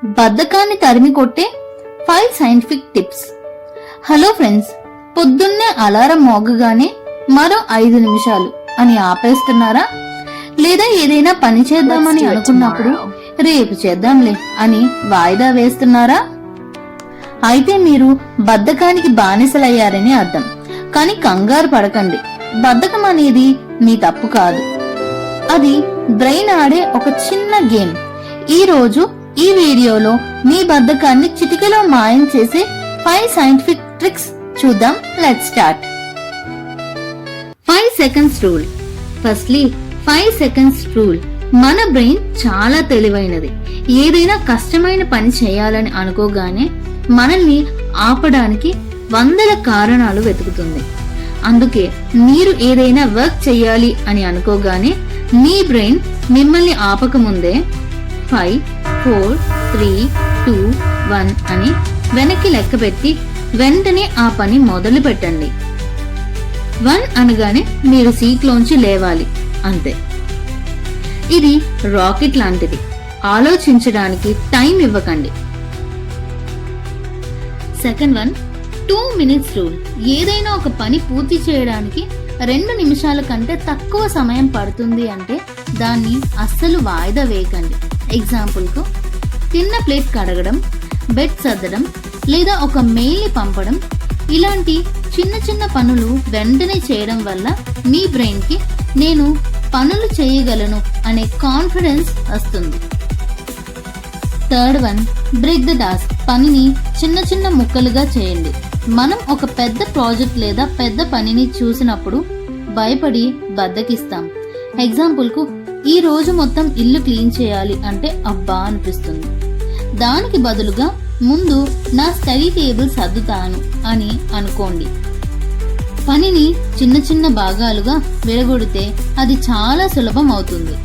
బద్ధకాన్ని తరిమి కొట్టే 5 scientific tips. Hello friends, పొద్దున్నే అలారం మోగగానే మరో 5 నిమిషాలు అని ఆపేస్తున్నారా? లేదా ఏదైనా పని చేద్దామని అనుకున్నప్పుడు రేపు చేద్దాంలే అని వాయిదా వేస్తున్నారా? అయితే మీరు బద్ధకానికి బానిసలయ్యారని అర్థం. కానీ కంగారు పడకండి, బద్ధకం అనేది మీ తప్పు కాదు, అది బ్రెయిన్ ఆడే ఒక చిన్న గేమ్. ఈ రోజు ఈ వీడియోలో మీ బద్ధకాన్ని చిటికెలో మాయం చేసే 5 సైంటిఫిక్ ట్రిక్స్ చూద్దాం. Let's start. 5 seconds rule. Firstly 5 seconds rule. మన బ్రెయిన్ చాలా తెలివైనది. ఏదైనా కష్టమైన పని చేయాలని అనుకోగానే మనల్ని ఆపడానికి వందల కారణాలు వెతుకుతుంది. అందుకే మీరు ఏదైనా వర్క్ చేయాలి అని అనుకోగానే మీ బ్రెయిన్ మిమ్మల్ని ఆపకముందే 5, 4, 3, 2, 1 అని వెనక్కి లెక్కపెట్టి వెంటనే ఆ పని మొదలు పెట్టండి. 1 అనగానే మీరు సీట్లోంచి లేవాలి, అంతే. ఇది రాకెట్ లాంటిది. ఆలోచించడానికి టైం ఇవ్వకండి. Second one, 2 minutes rule. ఏదైనా ఒక పని పూర్తి చేయడానికి 2 నిమిషాల కంటే తక్కువ సమయం పడుతుంది అంటే దాన్ని అస్సలు వాయిదా వేయకండి. ఎగ్జాంపుల్కు, తిన్న ప్లేట్ కడగడం, బెడ్ సర్దడం, లేదా ఒక మెయిల్ని పంపడం. ఇలాంటి చిన్న చిన్న పనులు వెంటనే చేయడం వల్ల మీ బ్రెయిన్కి నేను పనులు చేయగలను అనే కాన్ఫిడెన్స్ వస్తుంది. Third one, break the task. పనిని చిన్న చిన్న ముక్కలుగా చేయండి. మనం ఒక పెద్ద ప్రాజెక్ట్ లేదా పెద్ద పనిని చూసినప్పుడు భయపడి బద్దకిస్తాం. ఎగ్జాంపుల్కు, ఈ రోజు మొత్తం ఇల్లు క్లీన్ చేయాలి అంటే అబ్బా అనిపిస్తుంది. దానికి బదులుగా ముందు నా స్టడీ టేబుల్ సర్దుతాను అని అనుకోండి. పనిని చిన్న చిన్న భాగాలుగా విడగొడితే అది చాలా సులభం అవుతుంది.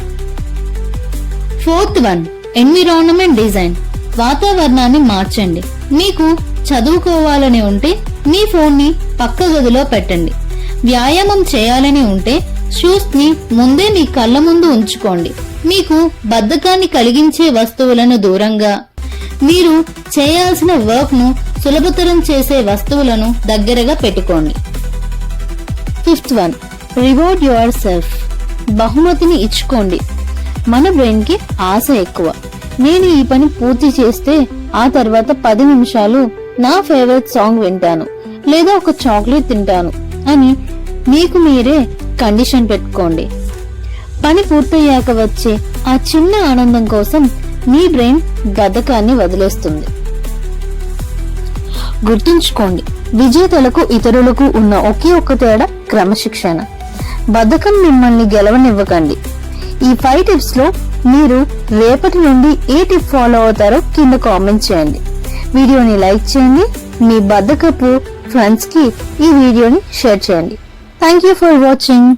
Fourth one, environment design. వాతావరణాన్ని మార్చండి. మీకు చదువుకోవాలని ఉంటే మీ ఫోన్ని పక్క గదిలో పెట్టండి. వ్యాయామం చేయాలని ఉంటే షూస్ ని ముందే మీ కళ్ళ ముందు ఉంచుకోండి. మీకు బద్ధకాన్ని కలిగించే వస్తువులను దూరంగా, మీరు చేయాల్సిన వర్క్ ను సులభతరం చేసే వస్తువులను దగ్గరగా పెట్టుకోండి. Fifth one, reward your self. బహుమతిని ఇచ్చుకోండి. మన బ్రెయిన్ కి ఆశ ఎక్కువ. నేను ఈ పని పూర్తి చేస్తే ఆ తర్వాత 10 నిమిషాలు నా ఫేవరెట్ సాంగ్ వింటాను, లేదా ఒక చాక్లెట్ తింటాను అని మీకు మీరే కండిషన్ పెట్టుకోండి. పని పూర్తయ్యాక వచ్చే ఆ చిన్న ఆనందం కోసం మీ బ్రెయిన్ బద్ధకాన్ని వదిలేస్తుంది. గుర్తుంచుకోండి, విజేతలకు ఇతరులకు ఉన్న ఒకే ఒక్క తేడా క్రమశిక్షణ. బద్ధకం మిమ్మల్ని గెలవనివ్వకండి. ఈ 5 టిప్స్ లో మీరు రేపటి నుండి ఏ టిప్ ఫాలో అవుతారో కింద కామెంట్ చేయండి. వీడియోని లైక్ చేయండి. మీ బద్ధకపు ఫ్రెండ్స్ కి ఈ వీడియోని షేర్ చేయండి. Thank you for watching.